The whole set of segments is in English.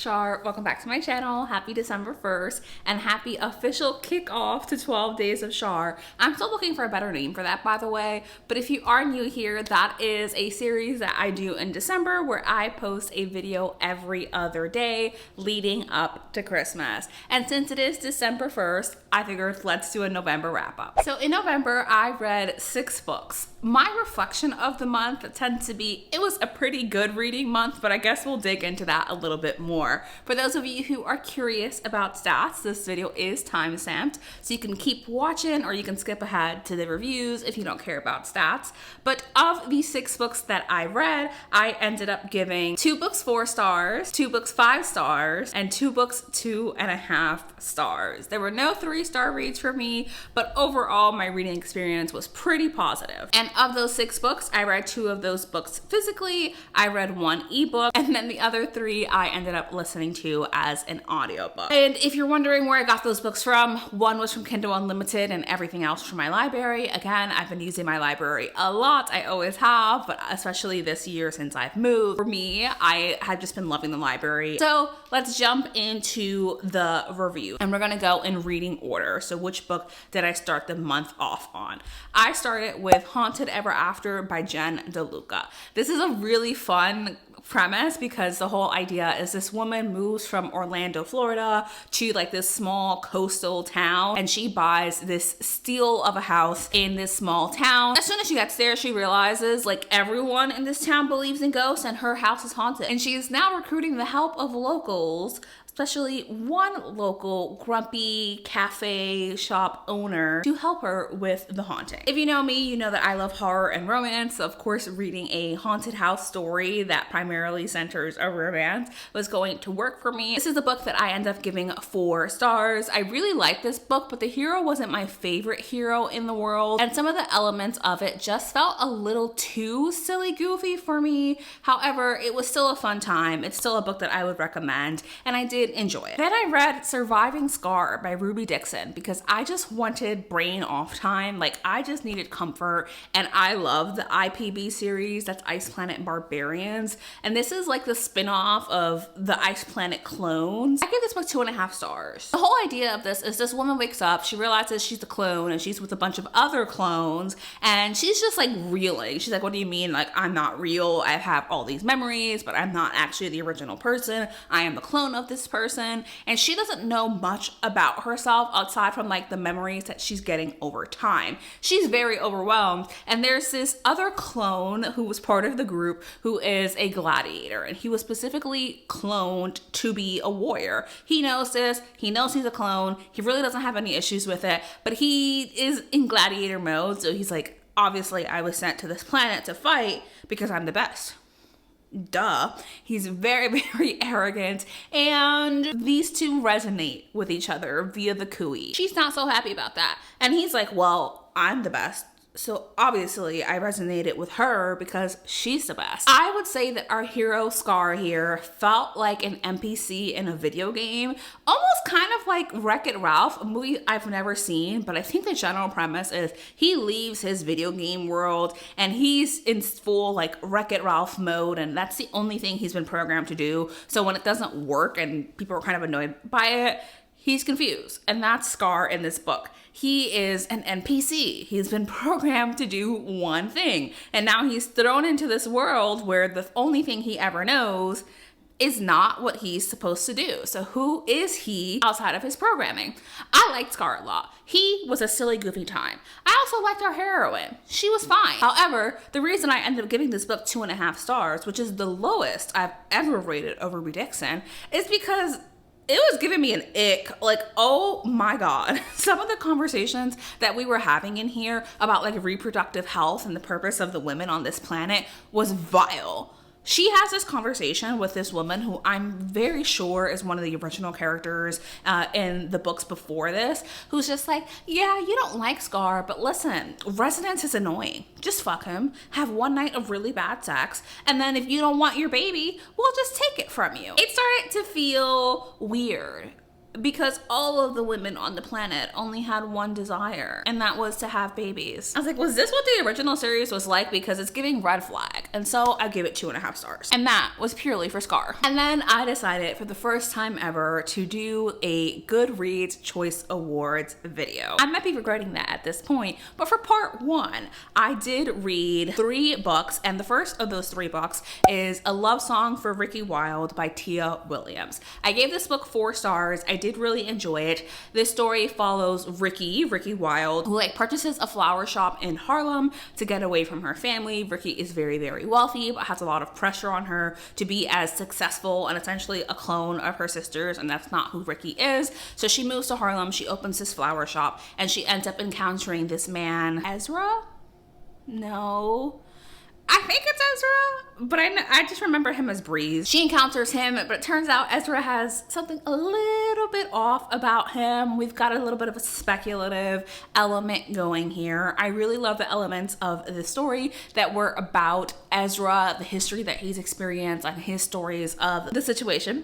Shar. Welcome back to my channel. Happy December 1st and happy official kickoff to 12 Days of Shar. I'm still looking for a better name for that, by the way, but if you are new here, that is a series that I do in December where I post a video every other day leading up to Christmas. And since it is December 1st, I figured let's do a November wrap up. So in November, I read 6 books. My reflection of the month tends to be, it was a pretty good reading month, but I guess we'll dig into that a little bit more. For those of you who are curious about stats, this video is time-stamped, so you can keep watching or you can skip ahead to the reviews if you don't care about stats. But of the 6 books that I read, I ended up giving 2 books 4 stars, 2 books 5 stars, and 2 books 2.5 stars. There were no 3-star reads for me, but overall my reading experience was pretty positive. And of those 6 books, I read 2 of those books physically, I read 1 ebook, and then the other 3 I ended up listening to as an audiobook. And if you're wondering where I got those books from, 1 was from Kindle Unlimited and everything else from my library. Again, I've been using my library a lot, I always have, but especially this year since I've moved. For me, I have just been loving the library. So let's jump into the review. And we're gonna go in reading order. So which book did I start the month off on? I started with Haunted Ever After by Jen DeLuca. This is a really fun premise because the whole idea is this woman moves from Orlando, Florida to like this small coastal town, and she buys this steal of a house in this small town. As soon as she gets there, she realizes like everyone in this town believes in ghosts and her house is haunted, and she is now recruiting the help of locals, especially one local grumpy cafe shop owner, to help her with the haunting. If you know me, you know that I love horror and romance. So of course, reading a haunted house story that primarily centers a romance was going to work for me. This is a book that I ended up giving 4 stars. I really like this book, but the hero wasn't my favorite hero in the world, and some of the elements of it just felt a little too silly goofy for me. However, it was still a fun time. It's still a book that I would recommend, and I did enjoy it. Then I read Surviving Scar by Ruby Dixon because I just wanted brain off time. Like, I just needed comfort, and I love the IPB series, that's Ice Planet Barbarians, and this is like the spin-off of the Ice Planet clones. I give this book 2.5 stars. The whole idea of this is this woman wakes up, she realizes she's a clone and she's with a bunch of other clones, and she's just like reeling. She's like, what do you mean? Like, I'm not real. I have all these memories, but I'm not actually the original person. I am the clone of this person. And she doesn't know much about herself outside from like the memories that she's getting over time. She's very overwhelmed, and there's this other clone who was part of the group who is a gladiator, and he was specifically cloned to be a warrior. He knows this, he knows he's a clone, he really doesn't have any issues with it, but he is in gladiator mode, so he's like, obviously I was sent to this planet to fight because I'm the best. Duh. He's very, very arrogant, and these two resonate with each other via the cooey. She's not so happy about that, and he's like, well, I'm the best, so obviously I resonated with her because she's the best. I would say that our hero Scar here felt like an NPC in a video game, almost kind of like Wreck-It Ralph, a movie I've never seen, but I think the general premise is he leaves his video game world and he's in full like Wreck-It Ralph mode, and that's the only thing he's been programmed to do. So when it doesn't work and people are kind of annoyed by it, he's confused, and that's Scar in this book. He is an NPC. He's been programmed to do one thing, and now he's thrown into this world where the only thing he ever knows is not what he's supposed to do. So who is he outside of his programming? I liked Scar a lot. He was a silly, goofy time. I also liked our heroine. She was fine. However, the reason I ended up giving this book 2.5 stars, which is the lowest I've ever rated over Ruby Dixon, is because it was giving me an ick. Like, oh my God. Some of the conversations that we were having in here about like reproductive health and the purpose of the women on this planet was vile. She has this conversation with this woman who I'm very sure is one of the original characters in the books before this, who's just like, yeah, you don't like Scar, but listen, Resonance is annoying. Just fuck him, have one night of really bad sex, and then if you don't want your baby, we'll just take it from you. It started to feel weird. because all of the women on the planet only had one desire, and that was to have babies. I was like, was this what the original series was like? Because it's giving red flag. And so I give it 2.5 stars. And that was purely for Scar. And then I decided for the first time ever to do a Goodreads Choice Awards video. I might be regretting that at this point, but for part 1, I did read 3 books, and the first of those 3 books is A Love Song for Ricky Wilde by Tia Williams. I gave this book 4 stars. I did really enjoy it. This story follows Ricky Wilde, who purchases a flower shop in Harlem to get away from her family. Ricky is very, very wealthy, but has a lot of pressure on her to be as successful and essentially a clone of her sisters, and that's not who Ricky is. So she moves to Harlem, she opens this flower shop, and she ends up encountering this man, Ezra? No. I think it's Ezra, but I just remember him as Breeze. She encounters him, but it turns out Ezra has something a little bit off about him. We've got a little bit of a speculative element going here. I really love the elements of the story that were about Ezra, the history that he's experienced, and his stories of the situation.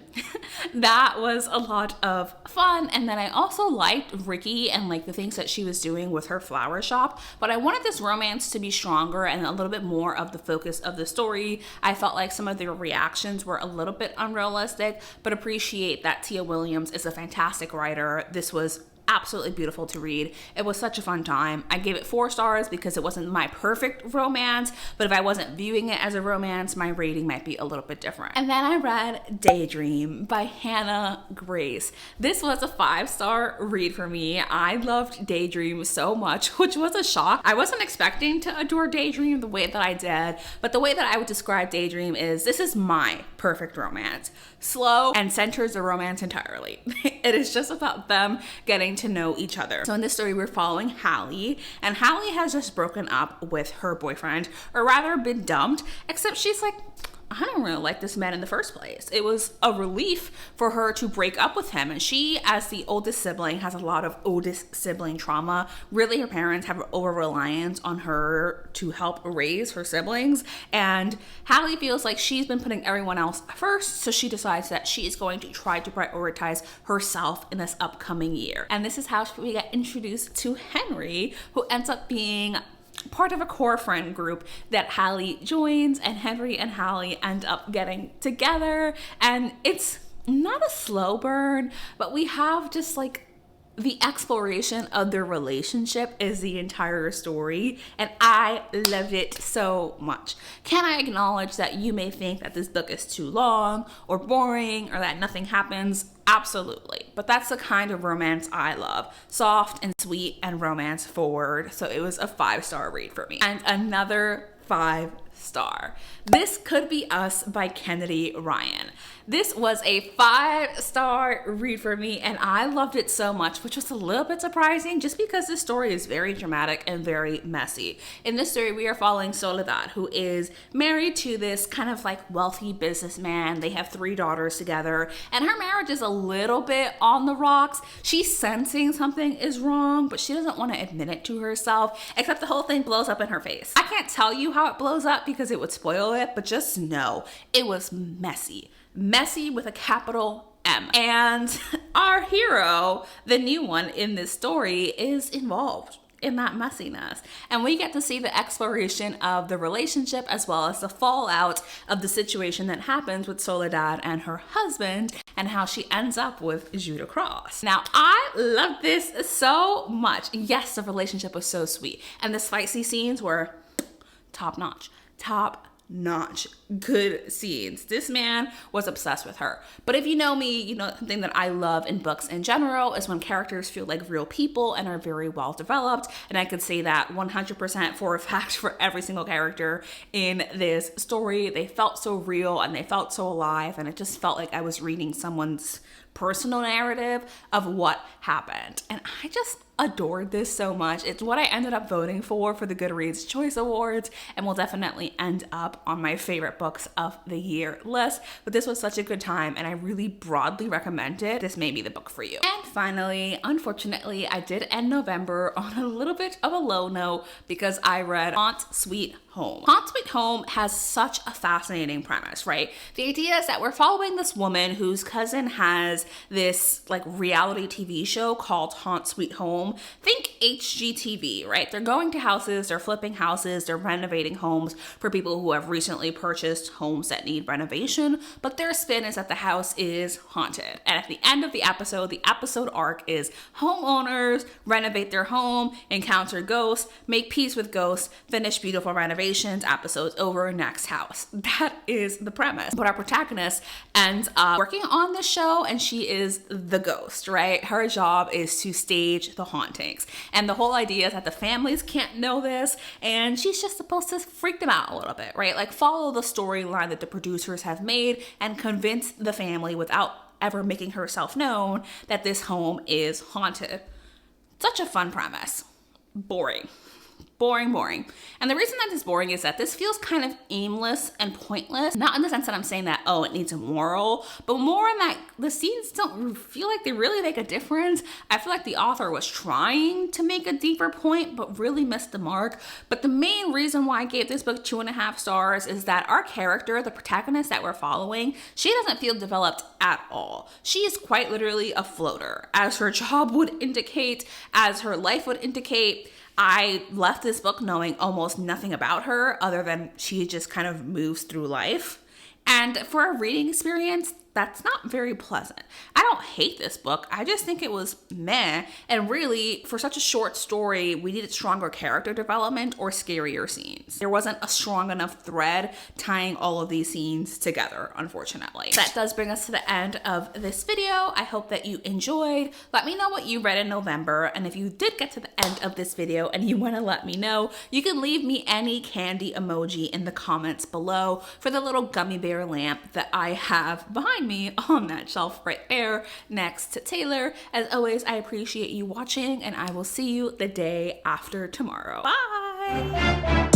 That was a lot of fun. And then I also liked Ricky and the things that she was doing with her flower shop, but I wanted this romance to be stronger and a little bit more of the focus of the story. I felt like some of their reactions were a little bit unrealistic, but appreciate that Tia Williams is a fantastic writer. This was absolutely beautiful to read. It was such a fun time. I gave it 4 stars because it wasn't my perfect romance, but if I wasn't viewing it as a romance, my rating might be a little bit different. And then I read Daydream by Hannah Grace. This was a 5-star read for me. I loved Daydream so much, which was a shock. I wasn't expecting to adore Daydream the way that I did, but the way that I would describe Daydream is this is my perfect romance. Slow and centers the romance entirely. It is just about them getting to know each other. So in this story, we're following Hallie, and Hallie has just broken up with her boyfriend, or rather been dumped, except she's like, I don't really like this man in the first place. It was a relief for her to break up with him. And she, as the oldest sibling, has a lot of oldest sibling trauma. Really, her parents have an over-reliance on her to help raise her siblings. And Hallie feels like she's been putting everyone else first, so she decides that she is going to try to prioritize herself in this upcoming year. And this is how we get introduced to Henry, who ends up being part of a core friend group that Hallie joins, and Henry and Hallie end up getting together. And it's not a slow burn, but we have just the exploration of their relationship is the entire story, and I loved it so much. Can I acknowledge that you may think that this book is too long or boring or that nothing happens? Absolutely. But that's the kind of romance I love. Soft and sweet and romance forward. So it was a 5-star read for me. And another 5-star. This Could Be Us by Kennedy Ryan. This was a 5-star read for me, and I loved it so much, which was a little bit surprising just because this story is very dramatic and very messy. In this story, we are following Soledad, who is married to this kind of wealthy businessman. They have 3 daughters together, and her marriage is a little bit on the rocks. She's sensing something is wrong, but she doesn't want to admit it to herself, except the whole thing blows up in her face. I can't tell you how it blows up because it would spoil it, but just know it was messy. Messy with a capital M. And our hero, the new one in this story, is involved in that messiness. And we get to see the exploration of the relationship as well as the fallout of the situation that happens with Soledad and her husband and how she ends up with Judah Cross. Now, I love this so much. Yes, the relationship was so sweet. And the spicy scenes were top notch. Good scenes. This man was obsessed with her. But if you know me, you know something that I love in books in general is when characters feel like real people and are very well developed. And I could say that 100% for a fact for every single character in this story. They felt so real and they felt so alive, and it just felt like I was reading someone's personal narrative of what happened. And I just adored this so much. It's what I ended up voting for the Goodreads Choice Awards, and will definitely end up on my favorite books of the year list. But this was such a good time, and I really broadly recommend it. This may be the book for you. And finally, unfortunately, I did end November on a little bit of a low note because I read Haunt Sweet Home. Haunt Sweet Home has such a fascinating premise, right? The idea is that we're following this woman whose cousin has this like reality TV show called Haunt Sweet Home. Think HGTV, right? They're going to houses, they're flipping houses, they're renovating homes for people who have recently purchased homes that need renovation, but their spin is that the house is haunted. And at the end of the episode arc is homeowners renovate their home, encounter ghosts, make peace with ghosts, finish beautiful renovations, episodes over, next house. That is the premise. But our protagonist ends up working on the show, and she is the ghost, right? Her job is to stage the hauntings. And the whole idea is that the families can't know this, and she's just supposed to freak them out a little bit, right? Like follow the storyline that the producers have made and convince the family without ever making herself known that this home is haunted. Such a fun premise. Boring. Boring. And the reason that it's boring is that this feels kind of aimless and pointless. Not in the sense that I'm saying that, oh, it needs a moral, but more in that the scenes don't feel like they really make a difference. I feel like the author was trying to make a deeper point, but really missed the mark. But the main reason why I gave this book 2.5 stars is that our character, the protagonist that we're following, she doesn't feel developed at all. She is quite literally a floater, as her job would indicate, as her life would indicate. I left this book knowing almost nothing about her other than she just kind of moves through life. And for a reading experience, that's not very pleasant. I don't hate this book. I just think it was meh. And really, for such a short story, we needed stronger character development or scarier scenes. There wasn't a strong enough thread tying all of these scenes together, unfortunately. That does bring us to the end of this video. I hope that you enjoyed. Let me know what you read in November. And if you did get to the end of this video and you want to let me know, you can leave me any candy emoji in the comments below for the little gummy bear lamp that I have behind me on that shelf right there next to Taylor. As always, I appreciate you watching, and I will see you the day after tomorrow. Bye!